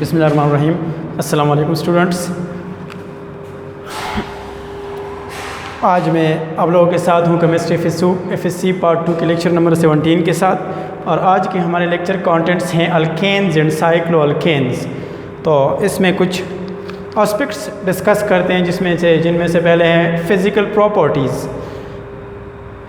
बिस्मिल्लाहिर्रहमानिर्रहीम। अस्सलाम वालेकुम स्टूडेंट्स। आज मैं आप लोगों के साथ हूँ केमिस्ट्री एफएससी पार्ट 2 के लेक्चर नंबर 17 के साथ। और आज के हमारे लेक्चर कंटेंट्स हैं अल्केन्स एंड साइक्लोअल्केन्स। तो इसमें कुछ एस्पेक्ट्स डिस्कस करते हैं जिनमें से पहले हैं फिज़िकल प्रॉपर्टीज़।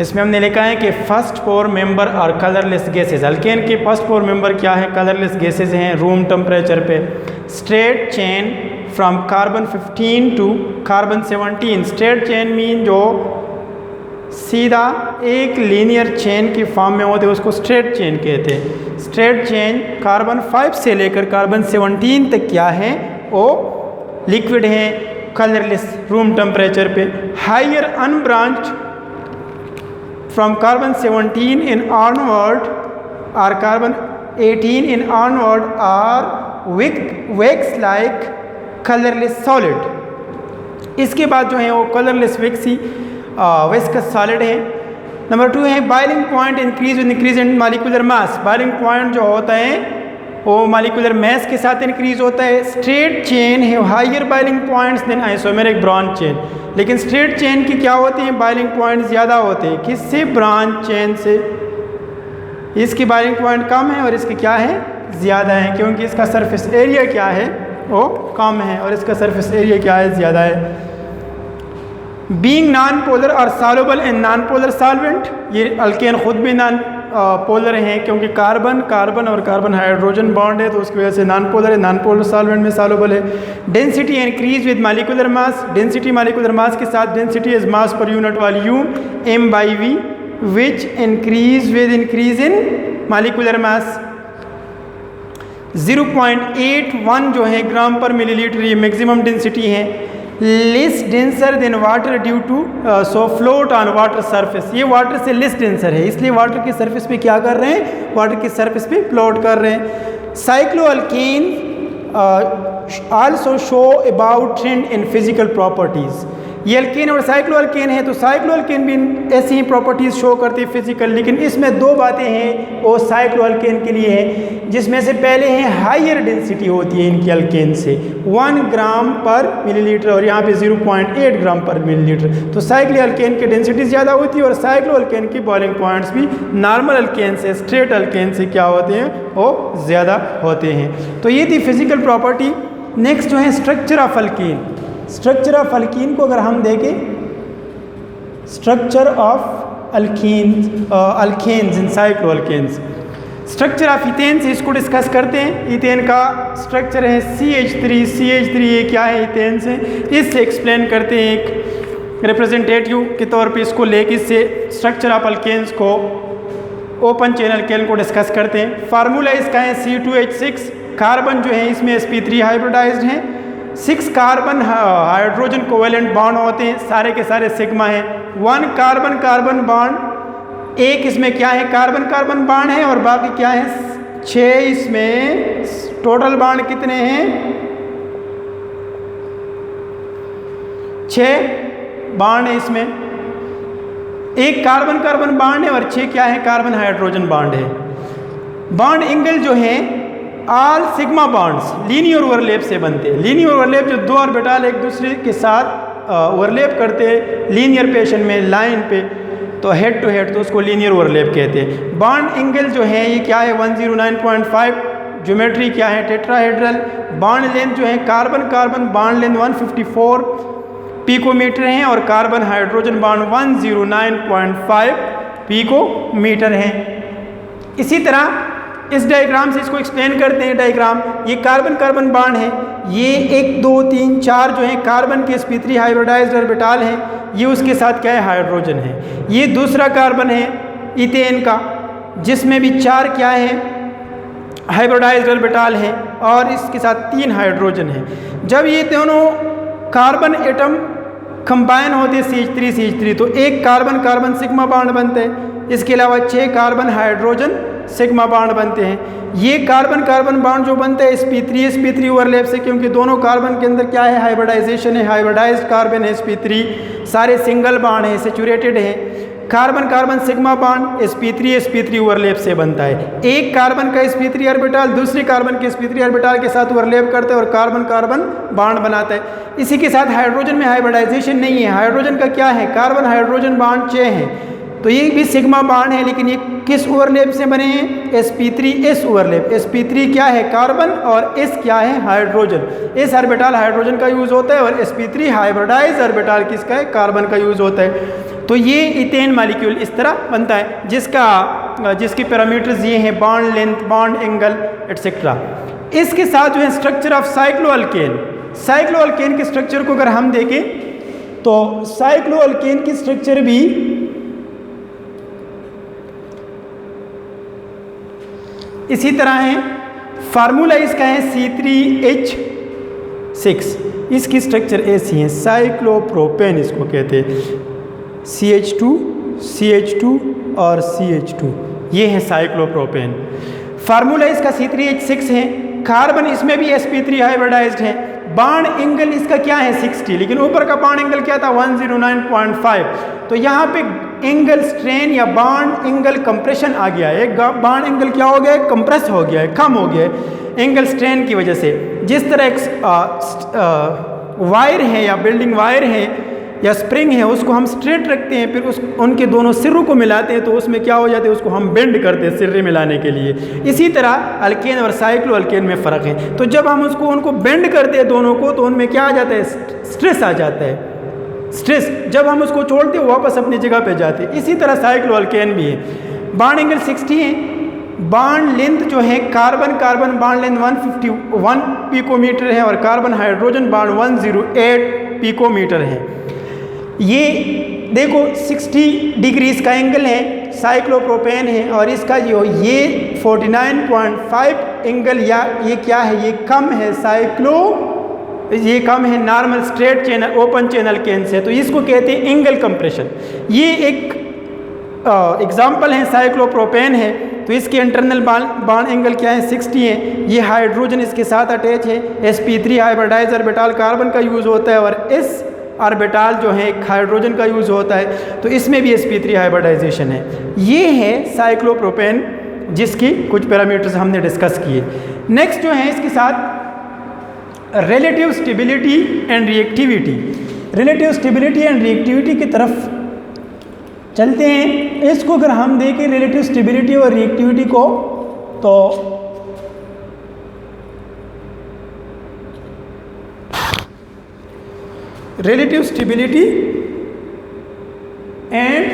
इसमें हमने लिखा है कि first 4 member are colourless gases. Alkane के फर्स्ट 4 मेंबर क्या है? कलरलेस गैसेज हैं रूम टेम्परेचर पे। Straight chain from carbon 15 to carbon 17। Straight chain mean जो सीधा एक लीनियर चेन की फॉर्म में होते हैं उसको स्ट्रेट चेन कहते हैं। स्ट्रेट चेन कार्बन 5 से लेकर कार्बन 17 तक क्या है? वो लिक्विड है, कलरलेस, रूम टेम्परेचर पे। Higher unbranched from carbon 17 in onward or carbon 18 in onward are wax like colorless solid। इसके बाद जो है वो कलरलेस विस्कस सॉलिड है। नंबर 2 है boiling point increase with increase in molecular mass. Boiling point जो होता है वो मॉलिक्यूलर मास के साथ इंक्रीज होता है। स्ट्रेट चेन है higher boiling points than isomeric branch chain. लेकिन स्ट्रेट चेन की क्या होती हैं? बॉइलिंग पॉइंट ज़्यादा होते हैं। किससे? ब्रांच चेन से। इसकी बॉइलिंग पॉइंट कम है और इसकी क्या है? ज़्यादा है, क्योंकि इसका सरफेस एरिया क्या है? वो कम है और इसका सरफेस एरिया क्या है? ज़्यादा है। बीइंग नॉन पोलर और soluble in non polar solvent. ये अल्केन खुद भी नॉन पोलर हैं, क्योंकि कार्बन और कार्बन हाइड्रोजन बॉन्ड है तो उसकी वजह से नॉन पोलर है। नॉन पोलर सॉल्वेंट में सॉल्युबल है। Density increase with molecular mass. Density molecular mass के साथ density is mass per unit volume m/v which increase with increase in molecular mass. 0.81 जो है ग्राम पर मिलीलीटर ये maximum density है। Less denser than water due to so float on water surface. ये water से less denser है, इसलिए water के surface पे क्या कर रहे हैं? वाटर के सरफेस पे फ्लोट कर रहे हैं। Cycloalkane also show about trend in physical properties. ये अल्केन और साइक्लोअल्केन है तो साइक्लोअल्केन भी ऐसी ही प्रॉपर्टीज़ शो करती है फिजिकल। लेकिन इसमें 2 बातें हैं वो साइक्लोअल्केन के लिए है, जिसमें से पहले है हायर डेंसिटी होती है इनकी अल्केन से 1 ग्राम पर मिलीलीटर और यहाँ पे 0.8 ग्राम पर मिलीलीटर। तो साइक्लोअल्केन की डेंसिटी ज़्यादा होती है और साइक्लोअल्केन की बॉइलिंग पॉइंट्स भी नॉर्मल अल्केन से, स्ट्रेट अल्केन से क्या होते हैं? वो ज़्यादा होते हैं। तो ये थी फिजिकल प्रॉपर्टी। नेक्स्ट जो है structure of alkane. Structure of alkene को अगर हम देखें, structure of alkanes in cycloalkanes. Structure of ethane से इसको डिस्कस करते हैं। इथेन का स्ट्रक्चर है CH3 ये क्या है? इथेन से। इससे एक्सप्लेन करते हैं एक रिप्रेजेंटेटिव के तौर पे इसको लेके इससे स्ट्रक्चर ऑफ अल्केन्स को, ओपन चेन अल्केन को डिस्कस करते हैं। फार्मूला इसका है C2H6। कार्बन जो है इसमें sp3 हाइब्रिडाइज्ड हैं। 6 कार्बन हाइड्रोजन कोवेलेंट बॉन्ड होते हैं, सारे के सारे सिग्मा हैं। 1 कार्बन बॉन्ड, एक इसमें क्या है? कार्बन बॉन्ड है और बाकी क्या है? 6 इसमें टोटल बॉन्ड कितने हैं? 6 बॉन्ड है इसमें। एक कार्बन बॉन्ड है और 6 क्या है? कार्बन हाइड्रोजन बॉन्ड है। बॉन्ड एंगल जो है all sigma bonds linear overlap से बनते हैं। लीनियर ओवरलैप जो 2 ऑर्बिटल एक दूसरे के साथ ओवरलैप करते हैं लीनियर पेशन में, लाइन पे, तो हेड टू हेड, तो उसको लीनियर ओवरलैप कहते हैं। बॉन्ड एंगल जो है ये क्या है? 109.5। ज्योमेट्री क्या है? टेट्राहेड्रल। बॉन्ड लेंथ जो है कार्बन बॉन्ड लेंथ 154 पिकोमीटर है और कार्बन हाइड्रोजन बॉन्ड 109.5 पिकोमीटर है। इसी तरह इस डायग्राम से इसको एक्सप्लेन करते हैं। डायग्राम, ये कार्बन बॉन्ड है, ये 1 2 3 4 जो है कार्बन के sp3 हाइब्रिडाइज्ड ऑर्बिटल है, ये उसके साथ क्या है? हाइड्रोजन है। ये दूसरा कार्बन है इथेन का, जिसमें भी 4 क्या है? हाइब्रिडाइज्ड ऑर्बिटल है और इसके साथ 3 हाइड्रोजन है। जब ये दोनों कार्बन एटम कंबाइन होते हैं CH3 तो एक कार्बन सिग्मा बॉन्ड बनते हैं। इसके अलावा 6 कार्बन हाइड्रोजन सिग्मा बॉन्ड बनते हैं। ये कार्बन बॉन्ड जो बनते हैं sp3 ओवरलैप से, क्योंकि दोनों कार्बन के अंदर क्या है? हाइब्रिडाइजेशन है, हाइब्रिडाइज्ड कार्बन है sp3, सारे सिंगल बॉन्ड है, सेचुरेटेड है। Carbon carbon sigma bond sp3 overlap से बनता है। एक कार्बन का sp3 ऑर्बिटल दूसरी कार्बन के sp3 ऑर्बिटल के साथ ओवरलैप करता है और कार्बन कार्बन बॉन्ड बनाता है। इसी के साथ हाइड्रोजन में हाइब्रिडाइजेशन नहीं है। हाइड्रोजन का क्या है, कार्बन हाइड्रोजन बॉन्ड चेन है, तो ये भी सिग्मा बॉन्ड है, लेकिन ये किस ओवरलैप से बने हैं, sp3s ओवरलैप। sp3 क्या है, कार्बन, और s क्या है, हाइड्रोजन। s ऑर्बिटल हाइड्रोजन का यूज होता है और sp3 हाइब्रिडाइज ऑर्बिटल किसका है, कार्बन का यूज होता है। तो ये इथेन मॉलिक्यूल इस तरह बनता है जिसकी पैरामीटर्स ये हैं, bond length, bond angle etcetera. इसके साथ जो है स्ट्रक्चर ऑफ साइक्लोअल्केन, साइक्लोअल्केन के स्ट्रक्चर को अगर हम देखें तो साइक्लोअल्केन की स्ट्रक्चर भी इसी तरह है। फार्मूला इसका है C3H6, इसकी स्ट्रक्चर ऐसी है, साइक्लोप्रोपेन इसको कहते हैं, CH2 और CH2, ये है साइक्लोप्रोपेन। फार्मूला इसका C3H6 है। कार्बन इसमें भी sp3 हाइब्रिडाइज्ड है। बॉन्ड एंगल इसका क्या है 60, लेकिन ऊपर का बॉन्ड एंगल क्या था 109.5। तो यहाँ पे एंगल स्ट्रेन या बॉन्ड एंगल कंप्रेशन आ गया है। बॉन्ड एंगल क्या हो गया है, कंप्रेस हो गया है, कम हो गया है एंगल स्ट्रेन की वजह से। जिस तरह एक वायर है या बिल्डिंग वायर है या स्प्रिंग है, उसको हम स्ट्रेट रखते हैं, फिर उनके दोनों सिरों को मिलाते हैं तो उसमें क्या हो जाते हैं, उसको हम बेंड करते हैं सिरे मिलाने के लिए। इसी तरह अल्केन और साइक्लो अल्केन में फ़र्क है। तो जब हम उनको बेंड करते हैं दोनों को, तो उनमें क्या आ जाता है, स्ट्रेस आ जाता है। स्ट्रेस जब हम उसको छोड़ते हैं वापस अपनी जगह पे जाते हैं। इसी तरह साइक्लो अल्केन भी है। बॉन्ड एंगल 60 है। बॉन्ड लेंथ जो है, carbon carbon bond length 151 picometre है और कार्बन हाइड्रोजन बॉन्ड 108 पिकोमीटर है। ये देखो 60 डिग्रीज का एंगल है, साइक्लोप्रोपेन है, और इसका जो ये 49.5 एंगल, या ये क्या है, ये कम है ये कम है normal straight channel open channel केन से, तो इसको कहते हैं एंगल कंप्रेशन। ये एक एग्जाम्पल है, साइक्लोप्रोपेन है, तो इसके इंटरनल बॉन्ड एंगल क्या है 60 है। ये हाइड्रोजन इसके साथ अटैच है, sp3 हाइब्रिडाइज ऑर्बिटल कार्बन का यूज़ होता है और s ऑर्बिटल जो है हाइड्रोजन का यूज़ होता है, तो इसमें भी sp3 हाइब्रिडाइजेशन है। ये है साइक्लोप्रोपेन, जिसकी कुछ पैरामीटर्स हमने डिस्कस किए। नेक्स्ट जो है इसके साथ relative stability and reactivity. Relative stability and reactivity की तरफ चलते हैं। इसको अगर हम देखें रिलेटिव स्टेबिलिटी और रिएक्टिविटी को, तो रिलेटिव स्टेबिलिटी एंड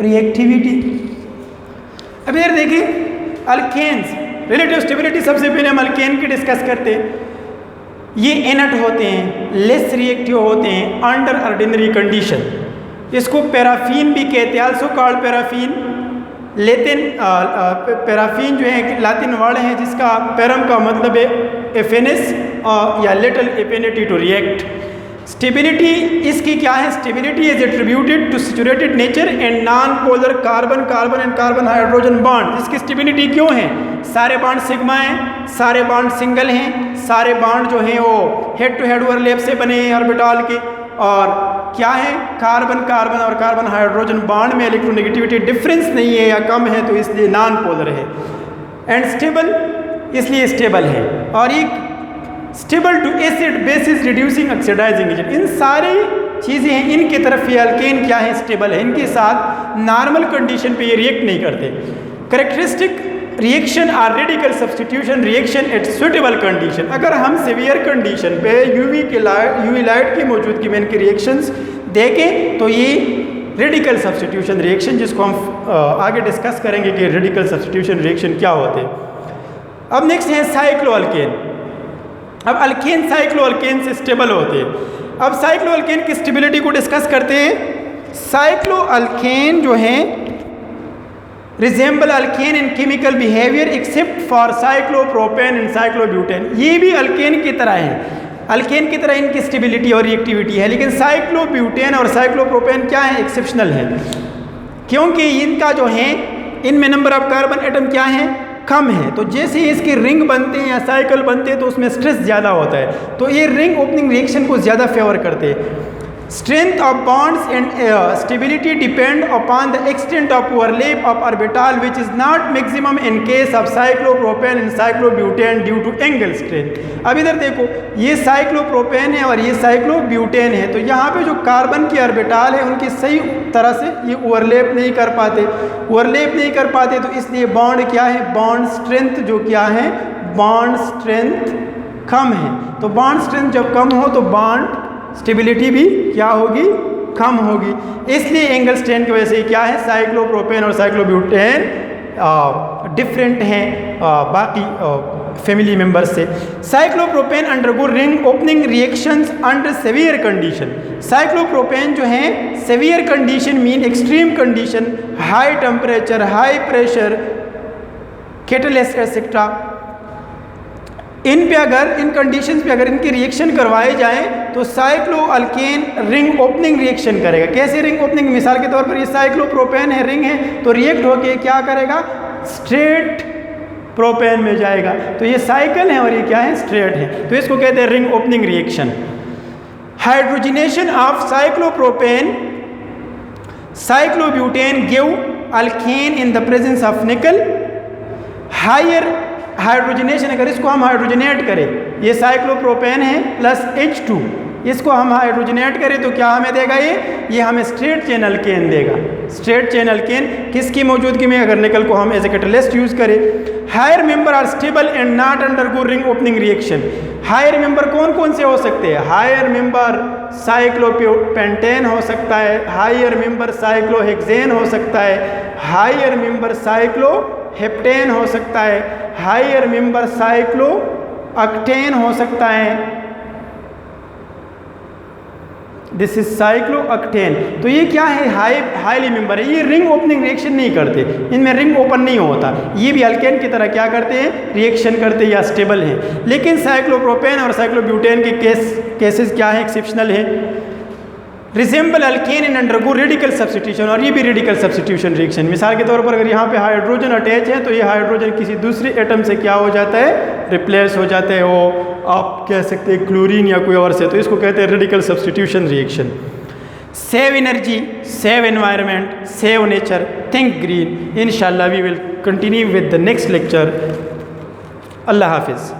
रिएक्टिविटी, अब यार देखिए अल्केन्स, रिलेटिव स्टेबिलिटी सबसे पहले हम अल्केन की डिस्कस करते हैं। ये इनर्ट होते हैं, लेस रिएक्टिव होते हैं अंडर ऑर्डिनरी कंडीशन। इसको पैराफीन भी कहते हैं, आल्सो कॉल्ड पैराफीन। पैराफीन जो है लातिन वर्ड है जिसका पैरम का मतलब है एफिनिस या little affinity to react. Stability इसकी क्या है, stability is attributed to saturated nature and non polar carbon carbon and carbon hydrogen bond. इसकी स्टेबिलिटी क्यों है, सारे बॉन्ड सिग्मा हैं, सारे बॉन्ड सिंगल हैं, सारे बॉन्ड जो हैं वो हेड टू हेड ओवरलैप से बने हैं ऑर्बिटल के, और क्या है कार्बन कार्बन और कार्बन हाइड्रोजन बॉन्ड में इलेक्ट्रोनेगेटिविटी डिफरेंस नहीं है या कम है, तो इसलिए नॉन पोलर है। एंड स्टेबल इसलिए स्टेबल है, और एक stable to acid bases reducing oxidizing agent. इन सारी चीज़ें हैं, इनकी तरफ ये अल्केन क्या है, स्टेबल है। इनके साथ नॉर्मल कंडीशन पे ये रिएक्ट नहीं करते। Characteristic reaction are radical substitution reaction at suitable condition. अगर हम सीवियर कंडीशन पे यूवी लाइट की मौजूदगी में इनके रिएक्शंस देखें तो ये रेडिकल सब्सटीट्यूशन रिएक्शन, जिसको हम आगे डिस्कस करेंगे कि रेडिकल सब्सटीट्यूशन रिएक्शन क्या होते हैं। अब नेक्स्ट है साइक्लो अल्केन। अब अल्केन साइक्लो अल्केन से स्टेबल होते हैं। अब साइक्लो अल्केन की स्टेबिलिटी को डिस्कस करते हैं। साइक्लो अल्केन जो है resemble alkane in chemical behaviour except for cyclopropane and cyclobutane. ये भी अल्केन की तरह है, अल्केन की तरह इनकी स्टेबिलिटी और रिएक्टिविटी है, लेकिन साइक्लोब्यूटेन और साइक्लोप्रोपेन क्या है, एक्सेप्शनल है, क्योंकि इनका जो है इनमें नंबर ऑफ कार्बन एटम क्या है, कम है। तो जैसे इसके रिंग बनते हैं या साइकिल बनते हैं तो उसमें स्ट्रेस ज़्यादा होता है, तो ये रिंग ओपनिंग रिएक्शन को ज़्यादा फेवर करते हैं। Strength of bonds and stability depend upon the extent of overlap of orbital, which is not maximum in case of cyclopropane and cyclobutane due to angle strength. अब इधर देखो, ये cyclopropane है और ये साइक्लोब्यूटेन है, तो यहाँ पे जो कार्बन की ऑर्बिटल है उनकी सही तरह से ये ओवरलैप नहीं कर पाते, तो इसलिए बॉन्ड क्या है, बॉन्ड स्ट्रेंथ जो क्या है, बॉन्ड स्ट्रेंथ कम है। तो बॉन्ड स्ट्रेंथ जब कम हो तो बॉन्ड स्टेबिलिटी भी क्या होगी, कम होगी। इसलिए एंगल स्ट्रेंथ की वजह से क्या है, साइक्लोप्रोपेन और साइक्लोब्यूटेन डिफरेंट हैं बाकी फैमिली मेंबर्स से। Cyclopropane undergo ring opening reactions under severe condition. Cyclopropane जो है severe condition mean extreme condition, high temperature, high pressure, catalyst etcetera, इन कंडीशंस पे अगर इनके रिएक्शन करवाए जाएं तो cyclo alkane ring opening reaction करेगा। कैसे रिंग ओपनिंग, मिसाल के तौर पर ये साइक्लोप्रोपेन है, रिंग है, तो रिएक्ट होके क्या करेगा, स्ट्रेट प्रोपेन में जाएगा। तो ये साइकिल है और ये क्या है, स्ट्रेट है, तो इसको कहते हैं ring opening reaction. Hydrogenation of cyclopropane cyclobutane give alkane in the presence of nickel. Higher hydrogenation, अगर इसको हम हाइड्रोजनेट करें, ये साइक्लोप्रोपेन है प्लस H2, इसको हम हाइड्रोजनेट करें तो क्या हमें देगा, ये हमें स्ट्रेट चेन अल्केन देगा। स्ट्रेट चेन अल्केन किसकी मौजूदगी में, अगर निकल को हम एज ए कैटलिस्ट यूज करें। Higher member are stable and not undergo ring opening reaction. Higher member कौन कौन से हो सकते हैं, हायर मेंबर साइक्लोपेंटेन हो सकता है, हायर मेंबर साइक्लोहेक्सेन हो सकता है, हायर मेंबर साइक्लोहेप्टेन हो सकता है, हायर मेंबर साइक्लो अक्टेन हो सकता है। This is cyclo octane. तो ये क्या है, हाईली मेंबर है, ये रिंग ओपनिंग रिएक्शन नहीं करते, इनमें रिंग ओपन नहीं होता, ये भी अल्केन की तरह क्या करते हैं, रिएक्शन करते हैं या स्टेबल हैं। लेकिन साइक्लोप्रोपेन और साइक्लोब्यूटेन के केसेस क्या है, एक्सेप्शनल है। रिजेंबल अल्केन इन अंडरगो रेडिकल सब्स्टिट्यूशन, और ये भी रेडिकल सब्स्टिट्यूशन रिएक्शन। मिसाल के तौर पर अगर यहाँ पे हाइड्रोजन अटैच है तो ये हाइड्रोजन किसी दूसरे एटम से क्या हो जाता है, रिप्लेस हो जाता है, वो आप कह सकते हैं क्लोरीन या कोई और से, तो इसको कहते हैं radical substitution reaction. Save energy, save environment, save nature, think green. इंशाल्लाह we will continue with the next lecture. अल्लाह हाफिज़।